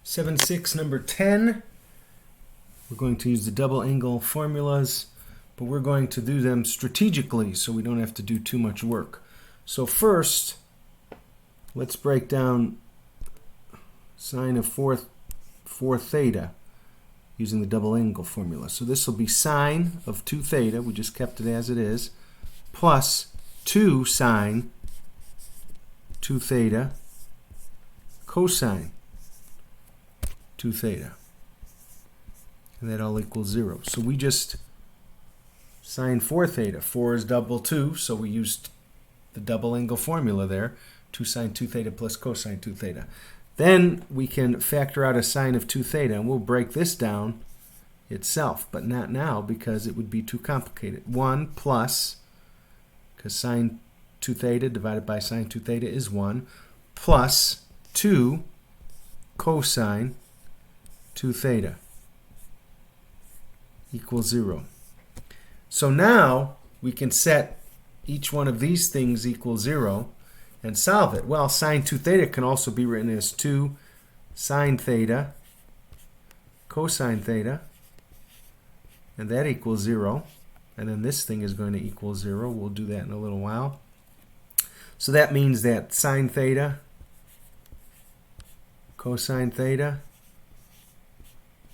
7.6, number 10. We're going to use the double angle formulas, but we're going to do them strategically so we don't have to do too much work. So first, let's break down sine of 4 theta using the double angle formula. So this will be sine of 2 theta, we just kept it as it is, plus 2 sine 2 theta cosine 2 theta. And that all equals 0. So we just sine 4 theta. 4 is double 2, so we used the double angle formula there. 2 sine 2 theta plus cosine 2 theta. Then we can factor out a sine of 2 theta, and we'll break this down itself, but not now because it would be too complicated. 1 plus, because sine 2 theta divided by sine 2 theta is 1, plus 2 cosine 2 theta equals 0. So now we can set each one of these things equals 0 and solve it. Well, sine 2 theta can also be written as 2 sine theta cosine theta, and that equals 0. And then this thing is going to equal 0. We'll do that in a little while. So that means that sine theta cosine theta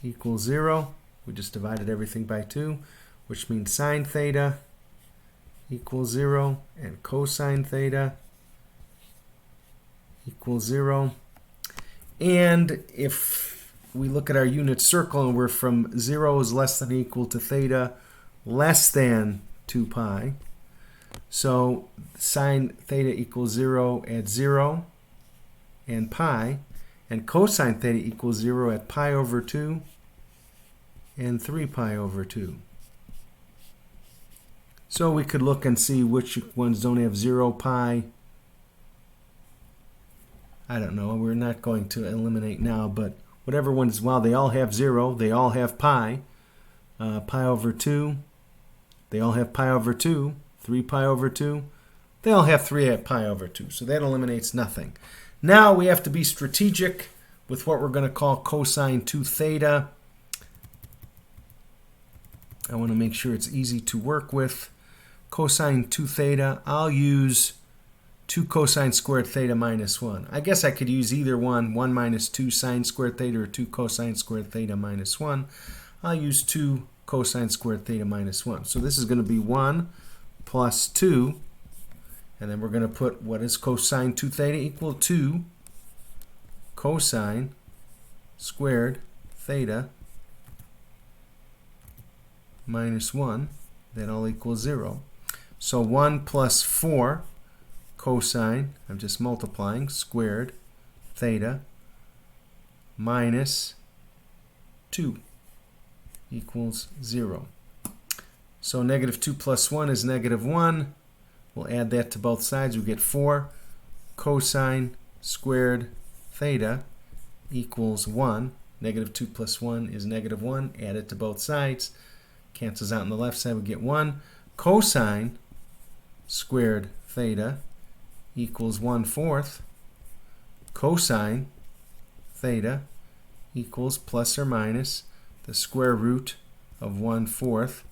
equals 0. We just divided everything by 2, which means sine theta equals 0 and cosine theta equals 0. And if we look at our unit circle and we're from 0 is less than or equal to theta less than 2 pi, so sine theta equals 0 at 0 and pi, and cosine theta equals 0 at pi over 2 and 3 pi over 2. So we could look and see which ones don't have 0, pi. I don't know, we're not going to eliminate now, but whatever ones, well, they all have 0, they all have pi. Pi over 2, they all have pi over 2, 3 pi over 2, they all have 3 at pi over 2, so that eliminates nothing. Now we have to be strategic with what we're going to call cosine 2 theta. I want to make sure it's easy to work with. Cosine 2 theta, I'll use 2 cosine squared theta minus 1. I guess I could use either one, 1 minus 2 sine squared theta or 2 cosine squared theta minus 1. I'll use 2 cosine squared theta minus 1. So this is going to be 1 plus 2, and then we're going to put, what is cosine 2 theta equal? 2 cosine squared theta minus 1. That all equals 0. So 1 plus 4 cosine, I'm just multiplying, squared theta minus 2 equals 0. So negative 2 plus 1 is negative 1. We'll add that to both sides. We get 4 cosine squared theta equals 1. Negative 2 plus 1 is negative 1. Add it to both sides. Cancels out on the left side. We get 1 cosine squared theta equals 1/4 cosine theta equals plus or minus the square root of 1/4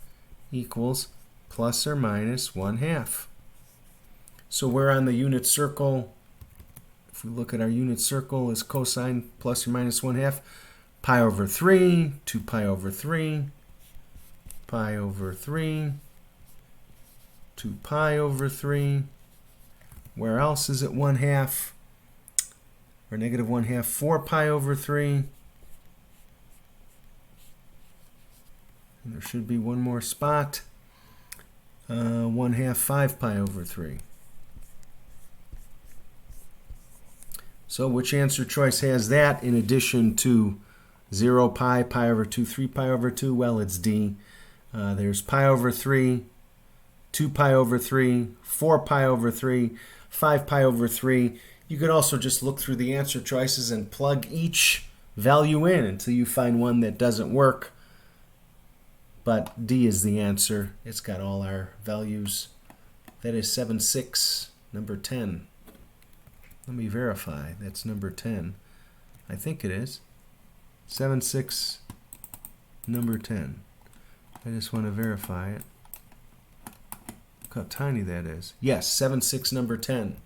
equals plus or minus 1/2. So we're on the unit circle. If we look at our unit circle, is cosine plus or minus 1/2, pi over 3, 2 pi over 3, pi over 3, 2 pi over 3. Where else is it 1/2? Or negative 1/2, 4 pi over 3. And there should be one more spot. 1/2, 5 pi over 3. So which answer choice has that in addition to 0 pi, pi over 2, 3 pi over 2? Well, it's D. There's pi over 3, 2 pi over 3, 4 pi over 3, 5 pi over 3. You could also just look through the answer choices and plug each value in until you find one that doesn't work. But D is the answer. It's got all our values. That is 7.6, number 10. Let me verify. That's number 10. I think it is. 7, 6, number 10. I just want to verify it. Look how tiny that is. Yes, 7, 6, number 10.